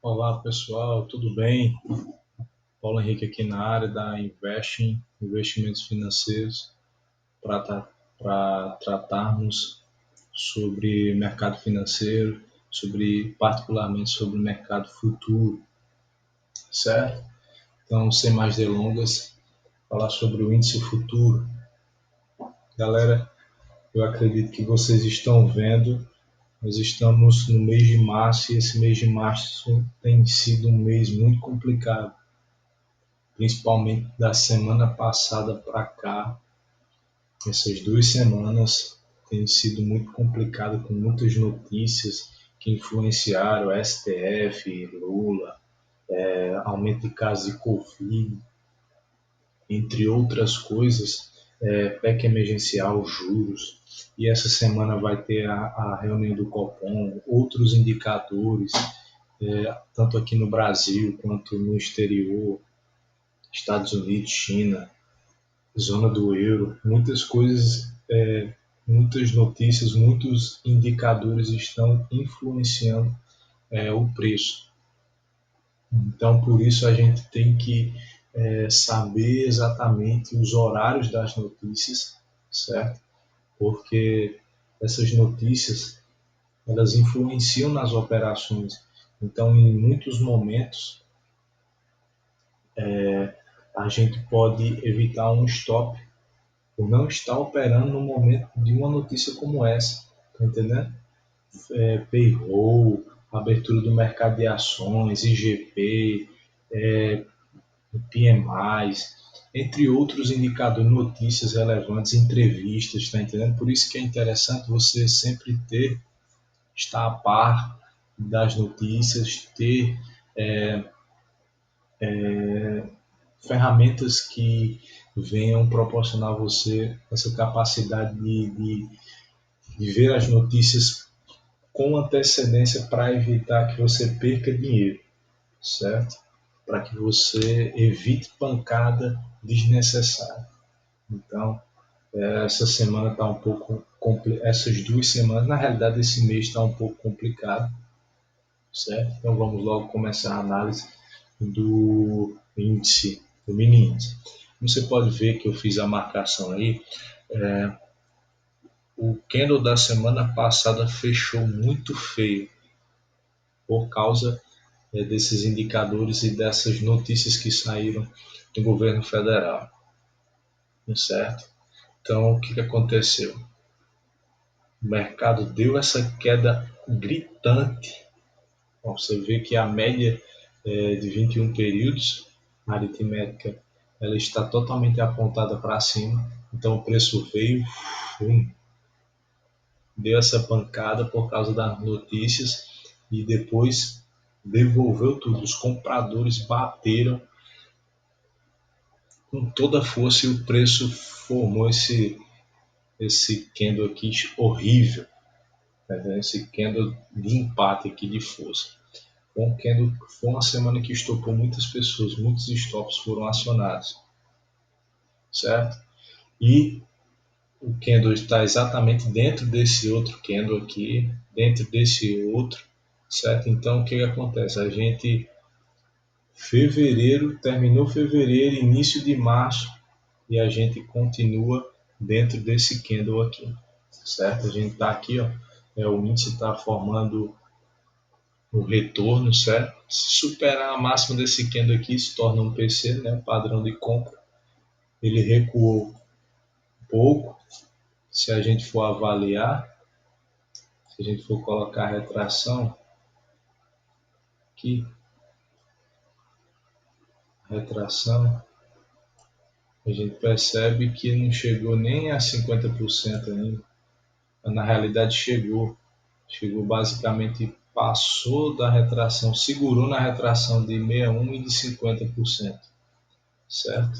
Olá pessoal, tudo bem? Paulo Henrique aqui na área da Investing, investimentos financeiros, para tratarmos sobre mercado financeiro, particularmente sobre o mercado futuro, certo? Então, sem mais delongas, falar sobre o índice futuro. Galera, eu acredito que vocês estão vendo, nós estamos no mês de março e esse mês de março tem sido um mês muito complicado, principalmente da semana passada para cá. Essas 2 semanas tem sido muito complicado, com muitas notícias que influenciaram o STF, Lula, aumento de casos de Covid, entre outras coisas, PEC emergencial, juros. E essa semana vai ter a reunião do Copom, outros indicadores, tanto aqui no Brasil quanto no exterior, Estados Unidos, China, zona do euro, muitas coisas, muitas notícias, muitos indicadores estão influenciando o preço. Então, por isso a gente tem que saber exatamente os horários das notícias, certo? Porque essas notícias elas influenciam nas operações. Então, em muitos momentos, a gente pode evitar um stop por não estar operando no momento de uma notícia como essa, tá entendendo? Payroll, abertura do mercado de ações, IGP, PMIs, entre outros indicadores, notícias relevantes, entrevistas, tá entendendo? Por isso que é interessante você sempre estar a par das notícias, ter ferramentas que venham proporcionar a você essa capacidade de ver as notícias com antecedência para evitar que você perca dinheiro, certo? Para que você evite pancada desnecessária. Então, essa semana está um pouco essas 2 semanas, na realidade esse mês está um pouco complicado, certo? Então vamos logo começar a análise do índice, do mini índice. Como você pode ver que eu fiz a marcação aí, o candle da semana passada fechou muito feio por causa desses indicadores e dessas notícias que saíram do governo federal, certo? Então, o que aconteceu? O mercado deu essa queda gritante. Bom, você vê que a média de 21 períodos, a aritmética, ela está totalmente apontada para cima. Então, o preço veio, deu essa pancada por causa das notícias e depois devolveu tudo. Os compradores bateram com toda a força e o preço formou esse candle aqui horrível, né? Esse candle de empate aqui de força. Foi uma semana que estopou muitas pessoas, muitos stops foram acionados, certo? E o candle está exatamente dentro desse outro candle aqui, dentro desse outro, certo? Então o que acontece? A gente terminou fevereiro, início de março, e a gente continua dentro desse candle aqui, certo? A gente está aqui, ó, o índice está formando o retorno, certo? Se superar a máxima desse candle aqui, se torna um PC, né, padrão de compra. Ele recuou um pouco, se a gente for avaliar, se a gente for colocar a retração aqui, retração, a gente percebe que não chegou nem a 50% ainda. Na realidade chegou basicamente, passou da retração, segurou na retração de 61 e de 50%, certo?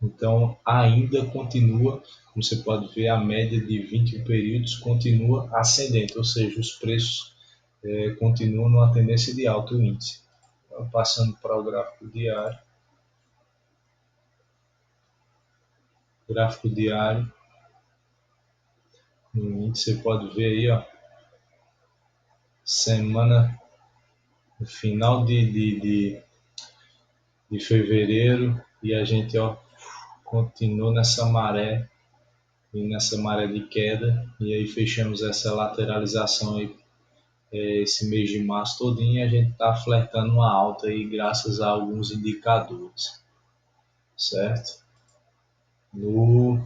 Então ainda continua, como você pode ver, a média de 21 períodos continua ascendente, ou seja, os preços continuam numa tendência de alto índice. Então, passando para o gráfico diário, no índice você pode ver aí, ó, semana no final de fevereiro, e a gente continuou nessa maré de queda, e aí fechamos essa lateralização aí, esse mês de março todinho, e a gente está flertando uma alta aí graças a alguns indicadores, certo? No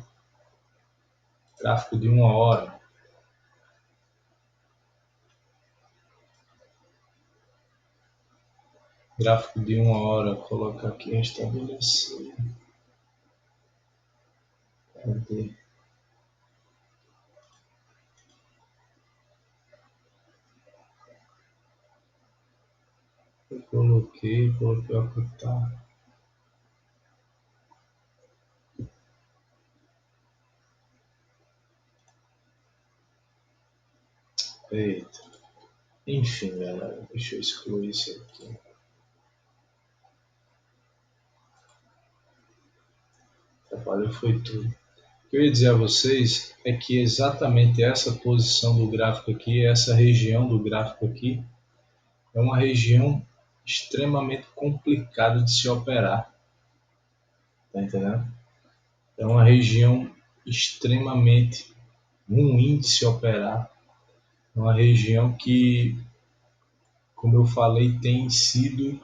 gráfico de uma hora, colocar aqui restabelecer. Cadê? Eu coloquei o que tá. Eita. Enfim, galera, deixa eu excluir isso aqui. Trabalho foi tudo. O que eu ia dizer a vocês é que exatamente essa posição do gráfico aqui, essa região do gráfico aqui, é uma região extremamente complicada de se operar. Tá entendendo? É uma região extremamente ruim de se operar. É uma região que, como eu falei, tem sido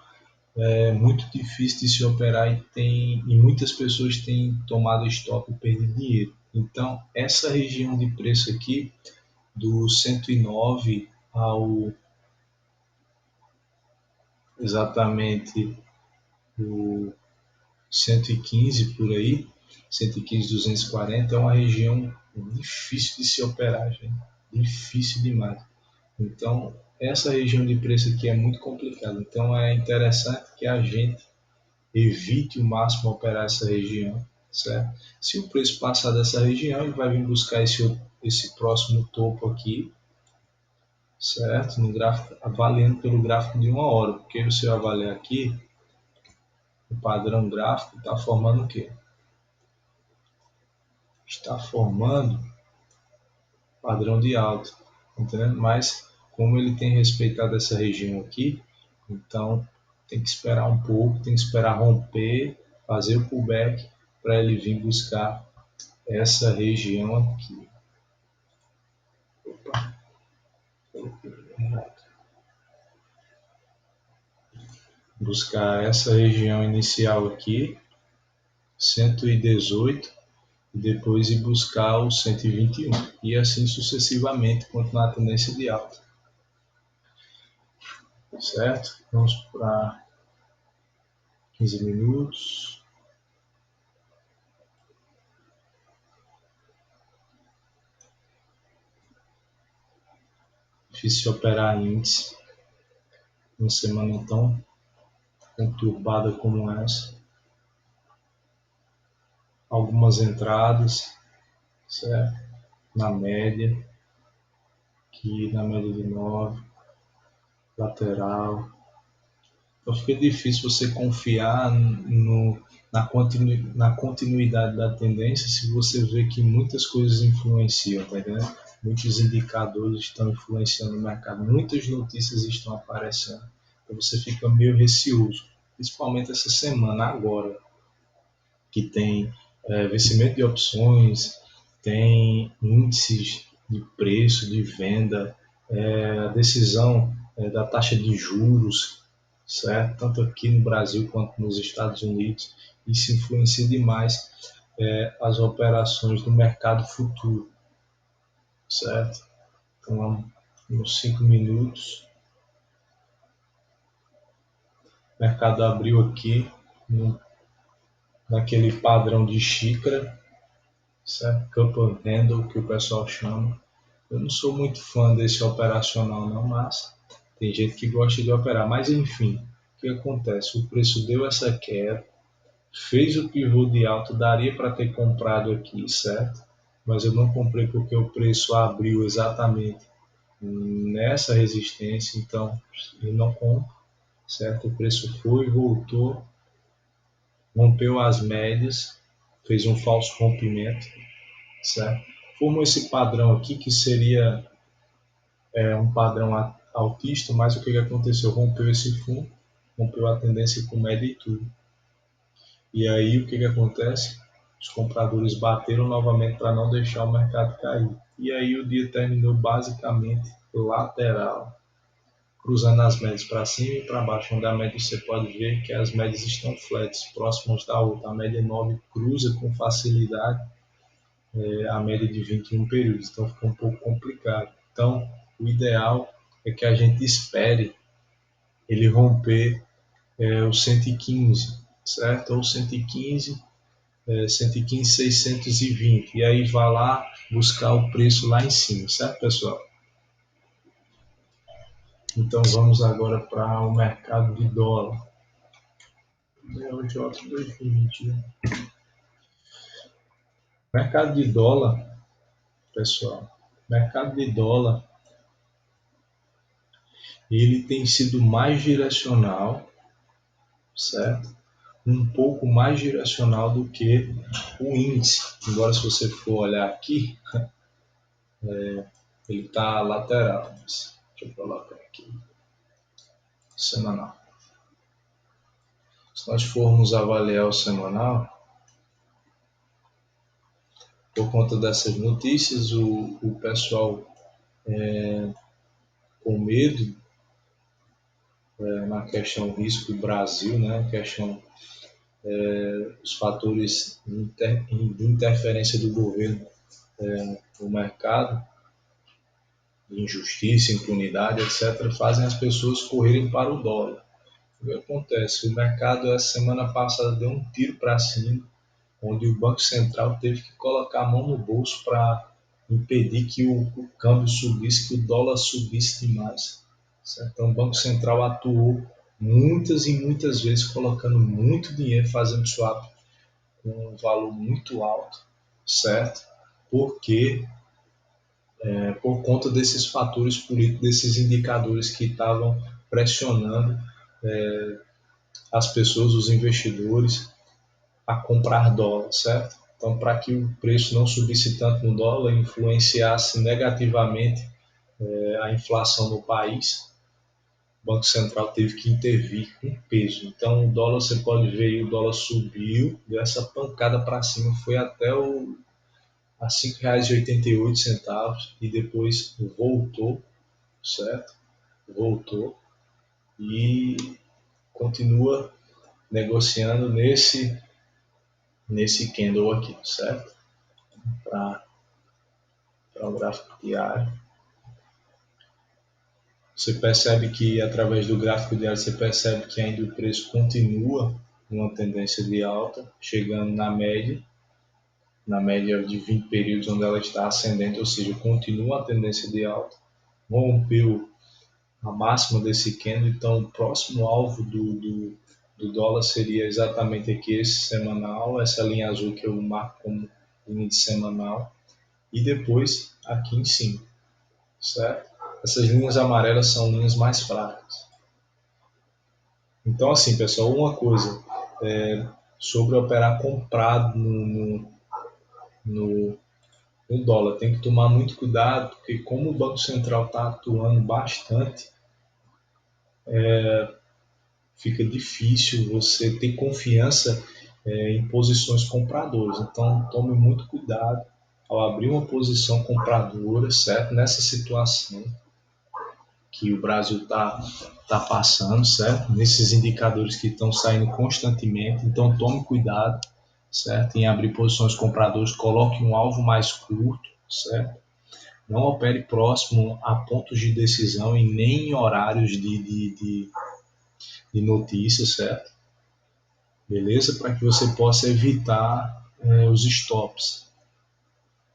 muito difícil de se operar e muitas pessoas têm tomado stop e perdido dinheiro. Então, essa região de preço aqui, do 109 ao exatamente o 115 por aí, 115, 240, é uma região difícil de se operar, gente. Difícil demais. Então, essa região de preço aqui é muito complicada. Então, é interessante que a gente evite o máximo operar essa região, certo? Se o preço passar dessa região, ele vai vir buscar esse próximo topo aqui, certo? No gráfico, avaliando pelo gráfico de uma hora, porque você avaliar aqui, o padrão gráfico está formando o quê? Está formando padrão de alta, entendeu? Mas como ele tem respeitado essa região aqui, então tem que esperar um pouco, tem que esperar romper, fazer o pullback para ele vir buscar essa região aqui. Opa, buscar essa região inicial aqui, 118, e depois ir buscar o 121, e assim sucessivamente, continuar a tendência de alta. Certo? Vamos para 15 minutos. Difícil operar índice uma semana tão conturbada como essa. Algumas entradas, certo? Na média, aqui na média de 9, lateral. Então fica difícil você confiar na continuidade da tendência se você vê que muitas coisas influenciam, tá entendendo? Muitos indicadores estão influenciando o mercado, muitas notícias estão aparecendo. Então você fica meio receoso, principalmente essa semana agora, que tem vencimento de opções, tem índices de preço, de venda, a decisão da taxa de juros, certo? Tanto aqui no Brasil quanto nos Estados Unidos. Isso influencia demais as operações do mercado futuro, certo? Então, nos 5 minutos, o mercado abriu aqui naquele padrão de xícara, certo? Cup and handle, que o pessoal chama. Eu não sou muito fã desse operacional não, mas tem gente que gosta de operar. Mas enfim, o que acontece? O preço deu essa queda, fez o pivô de alta, daria para ter comprado aqui, certo? Mas eu não comprei porque o preço abriu exatamente nessa resistência, então eu não compro, certo? O preço foi, voltou, rompeu as médias, fez um falso rompimento, certo? Formou esse padrão aqui que seria um padrão altista, mas o que aconteceu? Rompeu esse fundo, rompeu a tendência com média e tudo. E aí o que acontece? Os compradores bateram novamente para não deixar o mercado cair. E aí o dia terminou basicamente lateral, cruzando as médias para cima e para baixo, onde a média você pode ver que as médias estão flats, próximas da outra. A média 9 cruza com facilidade a média de 21 períodos, então fica um pouco complicado. Então, o ideal é que a gente espere ele romper o 115, certo? Ou 115, 115, 620, e aí vai lá buscar o preço lá em cima, certo, pessoal? Então, vamos agora para o mercado de dólar. Hoje é outro 2021. Mercado de dólar, pessoal, mercado de dólar, ele tem sido mais direcional, certo? Um pouco mais direcional do que o índice. Agora, se você for olhar aqui, ele está lateral. Deixa eu colocar aqui. Semanal. Se nós formos avaliar o semanal, por conta dessas notícias, o pessoal com medo na questão risco do Brasil, né? Questão os fatores de interferência do governo no mercado, de injustiça, impunidade, etc., fazem as pessoas correrem para o dólar. O que acontece? O mercado, essa semana passada, deu um tiro para cima, onde o Banco Central teve que colocar a mão no bolso para impedir que o câmbio subisse, que o dólar subisse demais. Certo? Então, o Banco Central atuou muitas e muitas vezes, colocando muito dinheiro, fazendo swap com um valor muito alto, certo? Porque por conta desses fatores políticos, desses indicadores que estavam pressionando as pessoas, os investidores, a comprar dólar, certo? Então, para que o preço não subisse tanto no dólar, influenciasse negativamente a inflação no país, o Banco Central teve que intervir com peso. Então, o dólar, você pode ver, o dólar subiu, deu essa pancada para cima, foi até a R$ 5,88 e depois voltou, certo? Voltou e continua negociando nesse candle aqui, certo? Para o gráfico diário. Você percebe que através do gráfico diário você percebe que ainda o preço continua numa tendência de alta, chegando na média de 20 períodos onde ela está ascendente, ou seja, continua a tendência de alta, rompeu a máxima desse candle, então o próximo alvo do dólar seria exatamente aqui esse semanal, essa linha azul que eu marco como índice semanal, e depois aqui em cima, certo? Essas linhas amarelas são linhas mais fracas. Então, assim, pessoal, uma coisa sobre operar comprado no dólar, tem que tomar muito cuidado, porque como o Banco Central está atuando bastante, fica difícil você ter confiança em posições compradoras. Então, tome muito cuidado ao abrir uma posição compradora, certo? Nessa situação que o Brasil está passando, certo? Nesses indicadores que estão saindo constantemente. Então, tome cuidado, certo? Em abrir posições compradoras, coloque um alvo mais curto, certo? Não opere próximo a pontos de decisão e nem em horários de notícias, certo? Beleza? Para que você possa evitar os stops.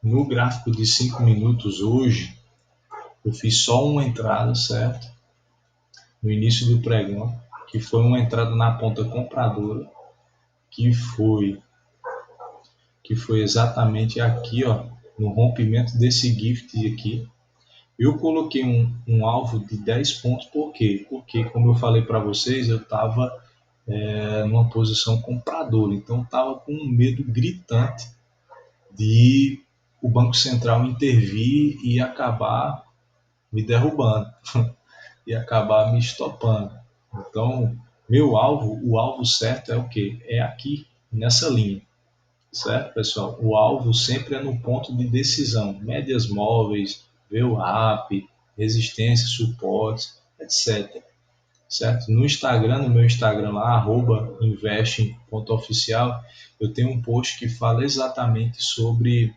No gráfico de 5 minutos hoje, eu fiz só uma entrada, certo? No início do pregão, que foi uma entrada na ponta compradora, que foi exatamente aqui, ó, no rompimento desse gift aqui. Eu coloquei um alvo de 10 pontos, por quê? Porque, como eu falei para vocês, eu estava numa posição compradora, então estava com um medo gritante de o Banco Central intervir e acabar me derrubando. e acabar me estopando. Então, o alvo certo é o quê? É aqui, nessa linha, certo, pessoal? O alvo sempre é no ponto de decisão, médias móveis, VWAP, resistência, suportes, etc. Certo? No Instagram, no meu Instagram lá, @investing.oficial, eu tenho um post que fala exatamente sobre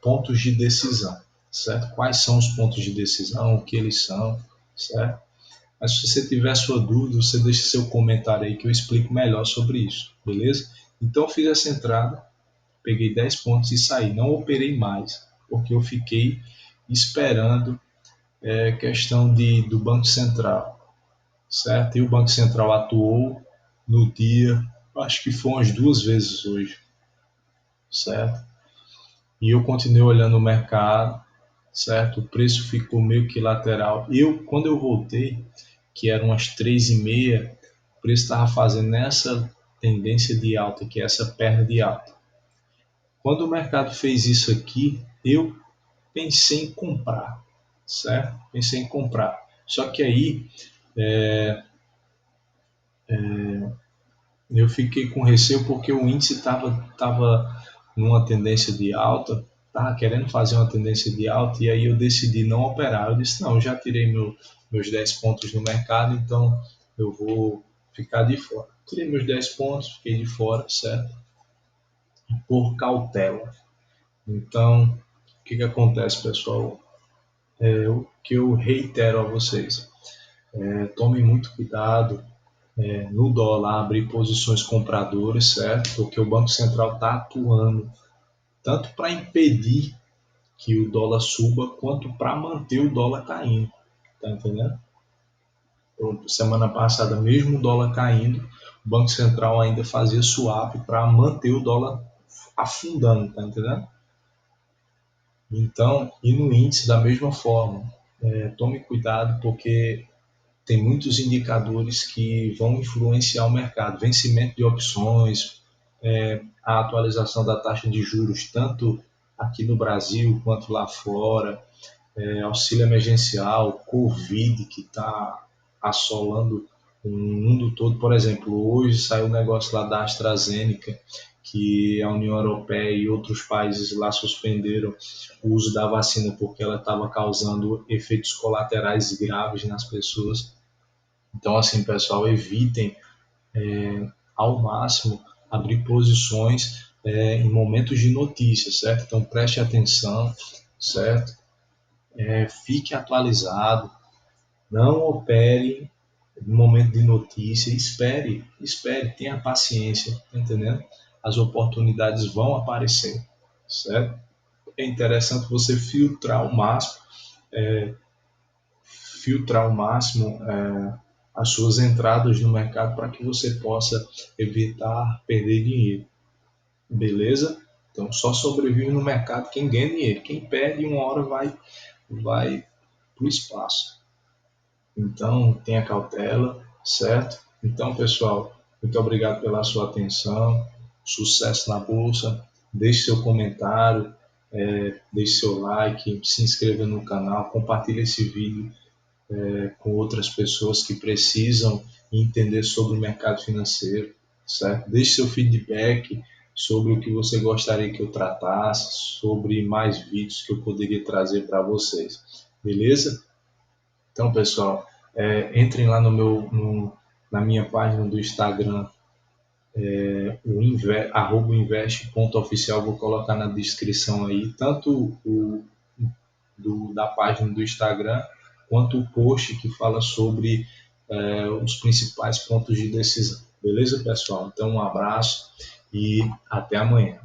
pontos de decisão, certo? Quais são os pontos de decisão, o que eles são, certo? Mas se você tiver sua dúvida, você deixa seu comentário aí que eu explico melhor sobre isso, beleza? Então eu fiz essa entrada, peguei 10 pontos e saí. Não operei mais, porque eu fiquei esperando questão do Banco Central, certo? E o Banco Central atuou no dia, acho que foi umas 2 vezes hoje, certo? E eu continuei olhando o mercado, certo? O preço ficou meio que lateral. Quando eu voltei, que eram umas 3h30, o preço estava fazendo essa tendência de alta, que é essa perna de alta. Quando o mercado fez isso aqui, eu pensei em comprar, certo? Pensei em comprar. Só que aí eu fiquei com receio porque o índice estava numa tendência de alta, estava querendo fazer uma tendência de alta, e aí eu decidi não operar. Eu disse, não, eu já tirei meus 10 pontos no mercado, então eu vou ficar de fora. Tirei meus 10 pontos, fiquei de fora, certo? Por cautela. Então, o que acontece, pessoal? O que eu reitero a vocês. Tomem muito cuidado no dólar, abrir posições compradoras, certo? Porque o Banco Central está atuando tanto para impedir que o dólar suba, quanto para manter o dólar caindo. Tá entendendo? Então, semana passada, mesmo o dólar caindo, o Banco Central ainda fazia swap para manter o dólar afundando, tá entendendo? Então, e no índice da mesma forma, tome cuidado porque tem muitos indicadores que vão influenciar o mercado. Vencimento de opções, a atualização da taxa de juros, tanto aqui no Brasil quanto lá fora, auxílio emergencial, Covid, que está assolando o mundo todo. Por exemplo, hoje saiu um negócio lá da AstraZeneca, que a União Europeia e outros países lá suspenderam o uso da vacina porque ela estava causando efeitos colaterais graves nas pessoas. Então, assim, pessoal, evitem ao máximo abrir posições em momentos de notícia, certo? Então, preste atenção, certo? Fique atualizado, não opere no momento de notícia, espere, tenha paciência, tá entendendo? As oportunidades vão aparecer, certo? É interessante você filtrar ao máximo as suas entradas no mercado para que você possa evitar perder dinheiro, beleza? Então só sobrevive no mercado quem ganha dinheiro, quem perde uma hora vai para o espaço. Então tenha cautela, certo? Então pessoal, muito obrigado pela sua atenção, sucesso na bolsa, deixe seu comentário, deixe seu like, se inscreva no canal, compartilhe esse vídeo com outras pessoas que precisam entender sobre o mercado financeiro, certo? Deixe seu feedback sobre o que você gostaria que eu tratasse, sobre mais vídeos que eu poderia trazer para vocês, beleza? Então, pessoal, entrem lá na minha página do Instagram, @invest.oficial, vou colocar na descrição aí, tanto da página do Instagram, quanto o post que fala sobre os principais pontos de decisão. Beleza, pessoal? Então, um abraço e até amanhã.